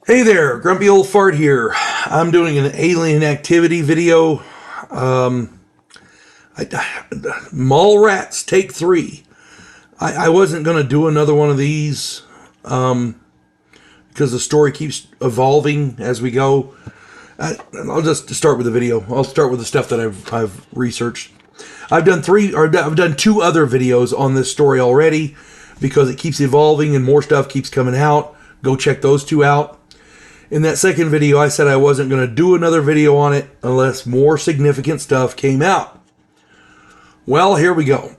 Hey there, Grumpy Old Fart here. I'm doing an alien activity video. Mall Rats Take 3. I wasn't going to do another one of these because the story keeps evolving as we go. I'll just start with the video. I'll start with the stuff that I've researched. I've done two other videos on this story already because it keeps evolving and more stuff keeps coming out. Go check those two out. In that second video, I said I wasn't going to do another video on it unless more significant stuff came out. Well, here we go.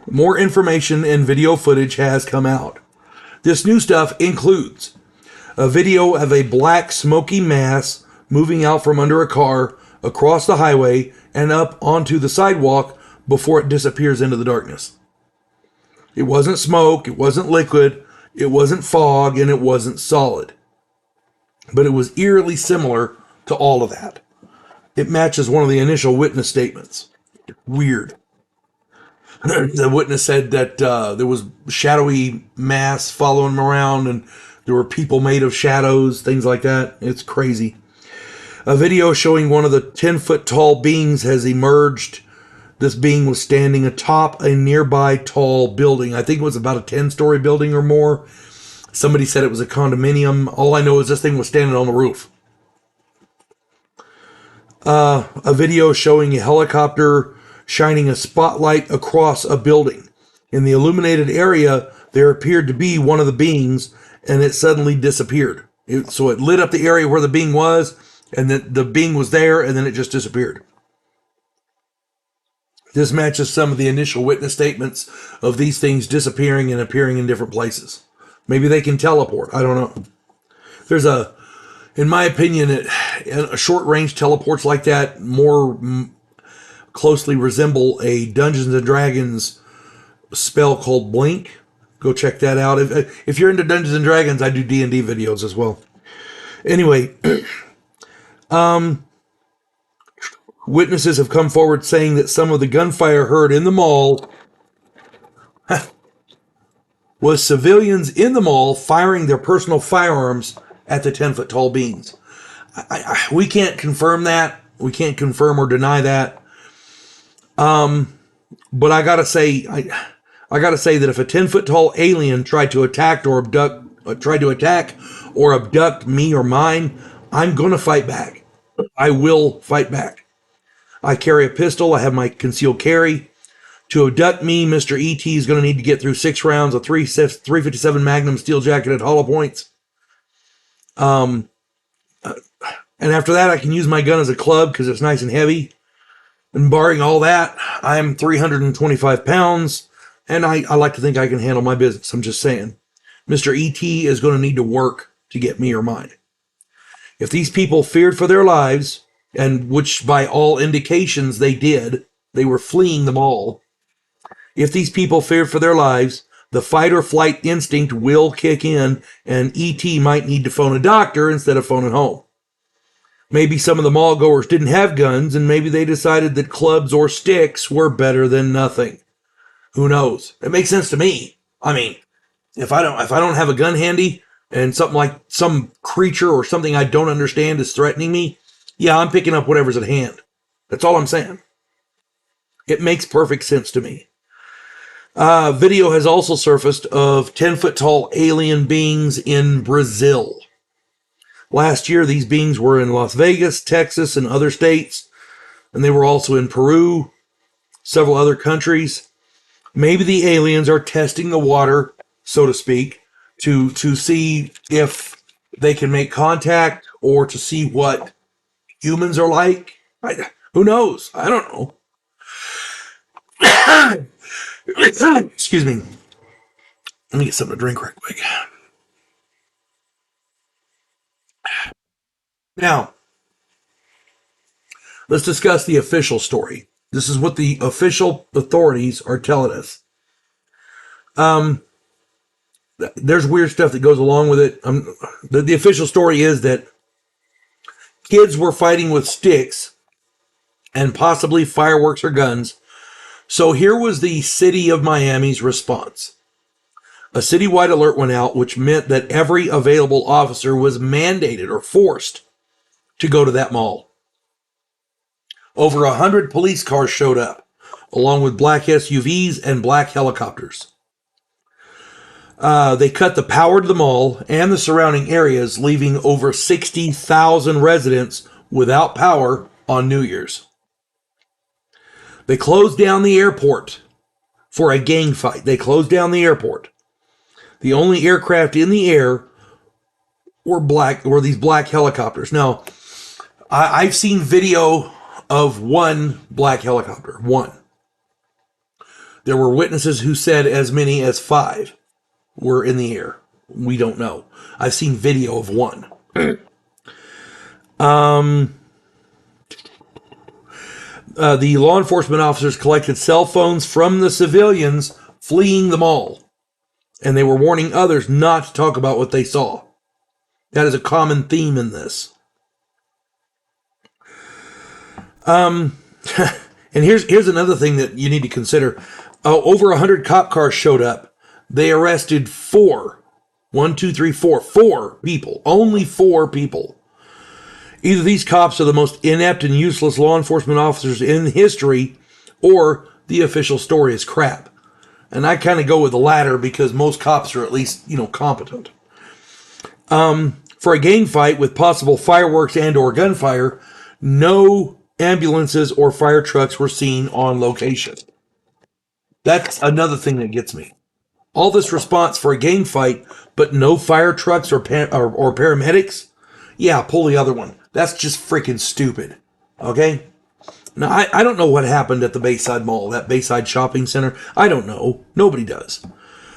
More information and video footage has come out. This new stuff includes a video of a black smoky mass moving out from under a car across the highway and up onto the sidewalk before it disappears into the darkness. It wasn't smoke, it wasn't liquid, it wasn't fog, and it wasn't solid. But it was eerily similar to all of that. It matches one of the initial witness statements. Weird. The witness said that there was shadowy mass following him around and there were people made of shadows, things like that. It's crazy. A video showing one of the 10-foot tall beings has emerged. This being was standing atop a nearby tall building. I think it was about a 10-story building or more. Somebody said it was a condominium. All I know is this thing was standing on the roof. A video showing a helicopter shining a spotlight across a building. In the illuminated area, there appeared to be one of the beings, and it suddenly disappeared. So it lit up the area where the being was, and then the being was there, and then it just disappeared. This matches some of the initial witness statements of these things disappearing and appearing in different places. Maybe they can teleport. I don't know. There's in my opinion, a short-range teleports like that more closely resemble a Dungeons & Dragons spell called Blink. Go check that out. If you're into Dungeons & Dragons, I do D&D videos as well. Anyway, witnesses have come forward saying that some of the gunfire heard in the mall was civilians in the mall firing their personal firearms at the 10-foot tall beings. We can't confirm that. We can't confirm or deny that. But I gotta say, I gotta say that if a 10-foot tall alien tried to attack or abduct me or mine, I'm gonna fight back. I will fight back. I carry a pistol. I have my concealed carry. To abduct me, Mr. E.T. is going to need to get through 6 rounds of 357 Magnum steel jacketed hollow points. And after that, I can use my gun as a club because it's nice and heavy. And barring all that, I'm 325 pounds, and I like to think I can handle my business. I'm just saying. Mr. E.T. is going to need to work to get me or mine. If these people feared for their lives, and which by all indications they did, they were fleeing the mall. If these people feared for their lives, the fight or flight instinct will kick in, and E.T. might need to phone a doctor instead of phoning home. Maybe some of the mall goers didn't have guns, and maybe they decided that clubs or sticks were better than nothing. Who knows? It makes sense to me. I mean, if I don't have a gun handy, and something like some creature or something I don't understand is threatening me, yeah, I'm picking up whatever's at hand. That's all I'm saying. It makes perfect sense to me. Video has also surfaced of 10-foot tall alien beings in Brazil. Last year, these beings were in Las Vegas, Texas, and other states, and they were also in Peru, several other countries. Maybe the aliens are testing the water, so to speak, to see if they can make contact or to see what humans are like. Who knows? I don't know. Excuse me. Let me get something to drink right quick. Now, let's discuss the official story. This is what the official authorities are telling us. There's weird stuff that goes along with it. The official story is that kids were fighting with sticks and possibly fireworks or guns. So here was the city of Miami's response. A citywide alert went out, which meant that every available officer was mandated or forced to go to that mall. Over 100 police cars showed up, along with black SUVs and black helicopters. They cut the power to the mall and the surrounding areas, leaving over 60,000 residents without power on New Year's. They closed down the airport for a gang fight. They closed down the airport. The only aircraft in the air were these black helicopters. Now, I've seen video of one black helicopter. One. There were witnesses who said as many as 5 were in the air. We don't know. I've seen video of one. The law enforcement officers collected cell phones from the civilians fleeing the mall, and they were warning others not to talk about what they saw. That is a common theme in this. And here's another thing that you need to consider. Over 100 cop cars showed up. They arrested 4 people. Only 4 people. Either these cops are the most inept and useless law enforcement officers in history, or the official story is crap. And I kind of go with the latter because most cops are at least, competent. For a gang fight with possible fireworks and or gunfire, no ambulances or fire trucks were seen on location. That's another thing that gets me. All this response for a gang fight, but no fire trucks or paramedics? Yeah, pull the other one. That's just freaking stupid. Okay? Now, I don't know what happened at the Bayside Mall, that Bayside Shopping Center. I don't know. Nobody does.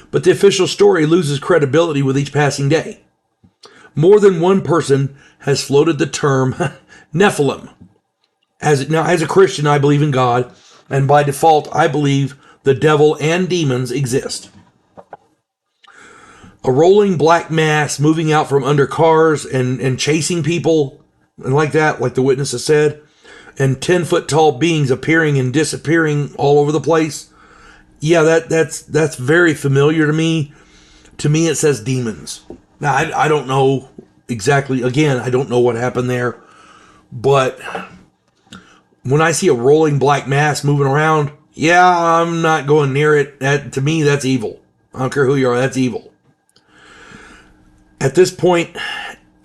But the official story loses credibility with each passing day. More than one person has floated the term Nephilim. As a Christian, I believe in God, and by default, I believe the devil and demons exist. A rolling black mass moving out from under cars and chasing people and like that, like the witnesses said, and 10-foot tall beings appearing and disappearing all over the place. Yeah, that's very familiar to me. To me, it says demons. Now, I don't know exactly. Again, I don't know what happened there, but when I see a rolling black mass moving around, yeah, I'm not going near it. To me, that's evil. I don't care who you are, that's evil. At this point,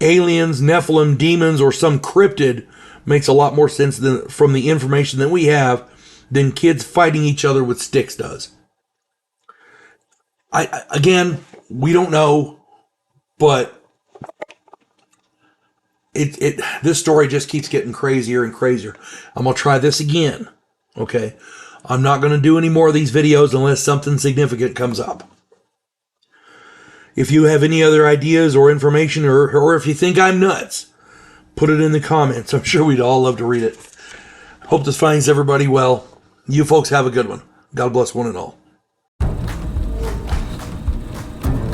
aliens, Nephilim, demons, or some cryptid makes a lot more sense from the information that we have than kids fighting each other with sticks does. Again, we don't know, but this story just keeps getting crazier and crazier. I'm going to try this again, okay? I'm not going to do any more of these videos unless something significant comes up. If you have any other ideas or information, or if you think I'm nuts, put it in the comments. I'm sure we'd all love to read it. Hope this finds everybody well. You folks have a good one. God bless one and all.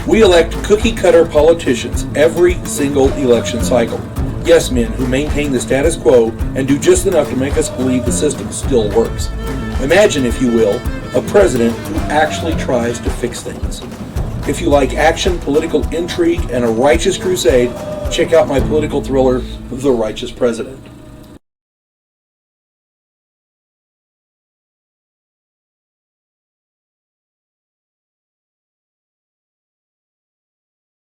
We elect cookie-cutter politicians every single election cycle. Yes men who maintain the status quo and do just enough to make us believe the system still works. Imagine, if you will, a president who actually tries to fix things. If you like action, political intrigue, and a righteous crusade, check out my political thriller, The Righteous President.